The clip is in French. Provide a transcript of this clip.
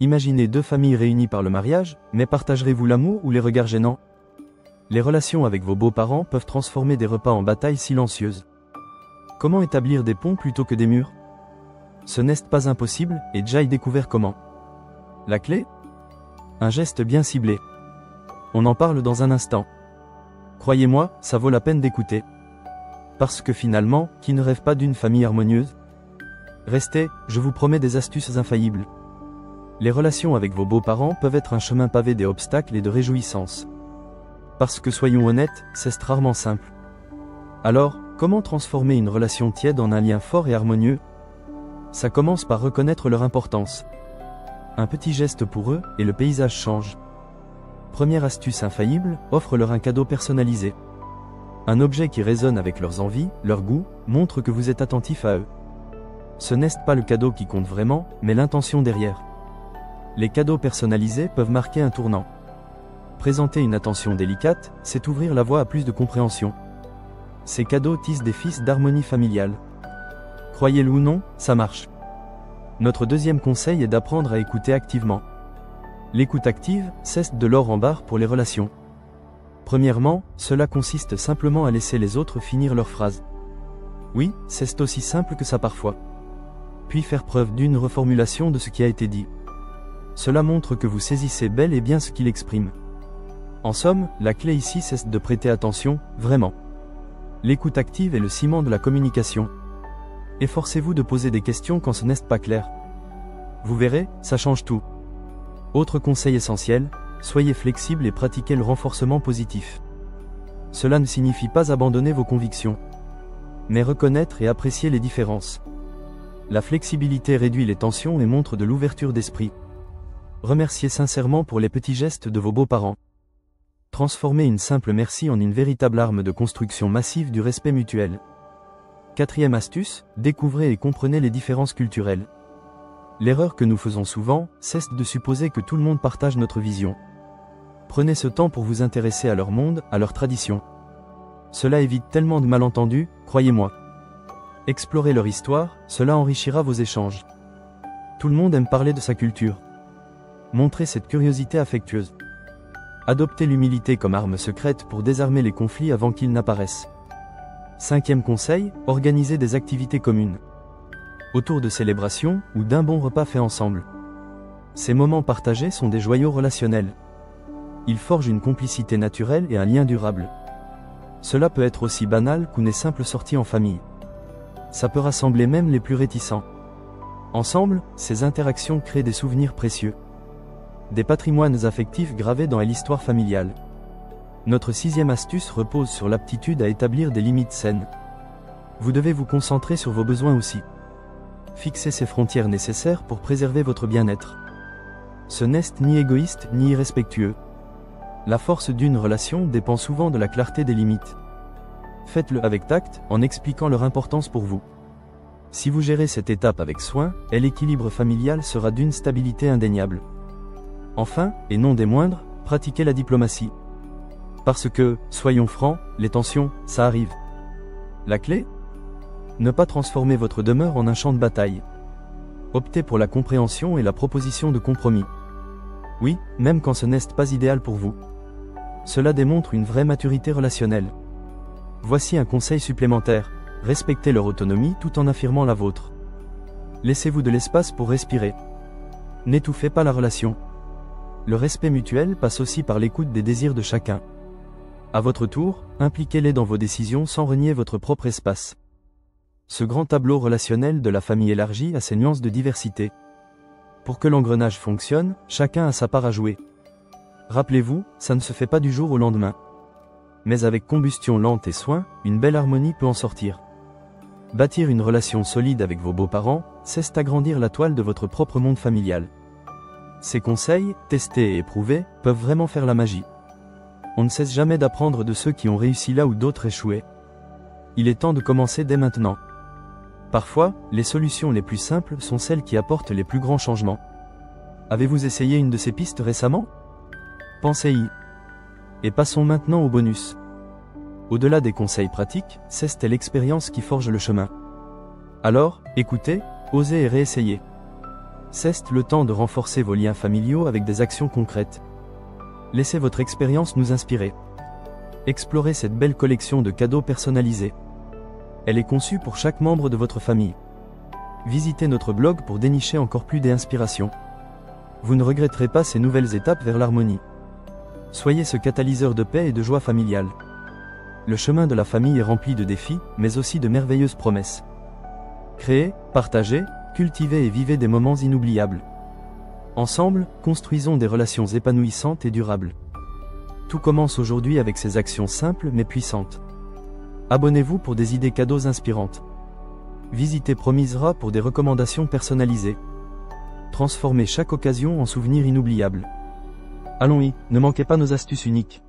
Imaginez deux familles réunies par le mariage, mais partagerez-vous l'amour ou les regards gênants? Les relations avec vos beaux-parents peuvent transformer des repas en batailles silencieuses. Comment établir des ponts plutôt que des murs? Ce n'est pas impossible, et Jai découvert comment. La clé? Un geste bien ciblé. On en parle dans un instant. Croyez-moi, ça vaut la peine d'écouter. Parce que finalement, qui ne rêve pas d'une famille harmonieuse? Restez, je vous promets des astuces infaillibles. Les relations avec vos beaux-parents peuvent être un chemin pavé d'obstacles et de réjouissances. Parce que soyons honnêtes, c'est rarement simple. Alors, comment transformer une relation tiède en un lien fort et harmonieux? Ça commence par reconnaître leur importance. Un petit geste pour eux, et le paysage change. Première astuce infaillible, offre-leur un cadeau personnalisé. Un objet qui résonne avec leurs envies, leurs goûts, montre que vous êtes attentif à eux. Ce n'est pas le cadeau qui compte vraiment, mais l'intention derrière. Les cadeaux personnalisés peuvent marquer un tournant. Présenter une attention délicate, c'est ouvrir la voie à plus de compréhension. Ces cadeaux tissent des fils d'harmonie familiale. Croyez-le ou non, ça marche. Notre deuxième conseil est d'apprendre à écouter activement. L'écoute active, c'est de l'or en barre pour les relations. Premièrement, cela consiste simplement à laisser les autres finir leurs phrases. Oui, c'est aussi simple que ça parfois. Puis faire preuve d'une reformulation de ce qui a été dit. Cela montre que vous saisissez bel et bien ce qu'il exprime. En somme, la clé ici c'est de prêter attention, vraiment. L'écoute active est le ciment de la communication. Efforcez-vous de poser des questions quand ce n'est pas clair. Vous verrez, ça change tout. Autre conseil essentiel, soyez flexible et pratiquez le renforcement positif. Cela ne signifie pas abandonner vos convictions, mais reconnaître et apprécier les différences. La flexibilité réduit les tensions et montre de l'ouverture d'esprit. Remerciez sincèrement pour les petits gestes de vos beaux-parents. Transformez une simple merci en une véritable arme de construction massive du respect mutuel. Quatrième astuce, découvrez et comprenez les différences culturelles. L'erreur que nous faisons souvent, c'est de supposer que tout le monde partage notre vision. Prenez ce temps pour vous intéresser à leur monde, à leurs traditions. Cela évite tellement de malentendus, croyez-moi. Explorez leur histoire, cela enrichira vos échanges. Tout le monde aime parler de sa culture. Montrez cette curiosité affectueuse. Adoptez l'humilité comme arme secrète pour désarmer les conflits avant qu'ils n'apparaissent. Cinquième conseil, organisez des activités communes. Autour de célébrations ou d'un bon repas fait ensemble. Ces moments partagés sont des joyaux relationnels. Ils forgent une complicité naturelle et un lien durable. Cela peut être aussi banal qu'une simple sortie en famille. Ça peut rassembler même les plus réticents. Ensemble, ces interactions créent des souvenirs précieux. Des patrimoines affectifs gravés dans l'histoire familiale. Notre sixième astuce repose sur l'aptitude à établir des limites saines. Vous devez vous concentrer sur vos besoins aussi. Fixez ces frontières nécessaires pour préserver votre bien-être. Ce n'est ni égoïste ni irrespectueux. La force d'une relation dépend souvent de la clarté des limites. Faites-le avec tact, en expliquant leur importance pour vous. Si vous gérez cette étape avec soin, l'équilibre familial sera d'une stabilité indéniable. Enfin, et non des moindres, pratiquez la diplomatie. Parce que, soyons francs, les tensions, ça arrive. La clé? Ne pas transformer votre demeure en un champ de bataille. Optez pour la compréhension et la proposition de compromis. Oui, même quand ce n'est pas idéal pour vous. Cela démontre une vraie maturité relationnelle. Voici un conseil supplémentaire, respectez leur autonomie tout en affirmant la vôtre. Laissez-vous de l'espace pour respirer. N'étouffez pas la relation. Le respect mutuel passe aussi par l'écoute des désirs de chacun. À votre tour, impliquez-les dans vos décisions sans renier votre propre espace. Ce grand tableau relationnel de la famille élargie a ses nuances de diversité. Pour que l'engrenage fonctionne, chacun a sa part à jouer. Rappelez-vous, ça ne se fait pas du jour au lendemain. Mais avec combustion lente et soin, une belle harmonie peut en sortir. Bâtir une relation solide avec vos beaux-parents, c'est agrandir la toile de votre propre monde familial. Ces conseils, testés et éprouvés, peuvent vraiment faire la magie. On ne cesse jamais d'apprendre de ceux qui ont réussi là où d'autres échouaient. Il est temps de commencer dès maintenant. Parfois, les solutions les plus simples sont celles qui apportent les plus grands changements. Avez-vous essayé une de ces pistes récemment? Pensez-y. Et passons maintenant au bonus. Au-delà des conseils pratiques, c'est l'expérience qui forge le chemin. Alors, écoutez, osez et réessayez. C'est le temps de renforcer vos liens familiaux avec des actions concrètes. Laissez votre expérience nous inspirer. Explorez cette belle collection de cadeaux personnalisés. Elle est conçue pour chaque membre de votre famille. Visitez notre blog pour dénicher encore plus d'inspiration. Vous ne regretterez pas ces nouvelles étapes vers l'harmonie. Soyez ce catalyseur de paix et de joie familiale. Le chemin de la famille est rempli de défis, mais aussi de merveilleuses promesses. Créez, partagez, cultivez et vivez des moments inoubliables. Ensemble, construisons des relations épanouissantes et durables. Tout commence aujourd'hui avec ces actions simples mais puissantes. Abonnez-vous pour des idées cadeaux inspirantes. Visitez Promisera pour des recommandations personnalisées. Transformez chaque occasion en souvenir inoubliable. Allons-y, ne manquez pas nos astuces uniques.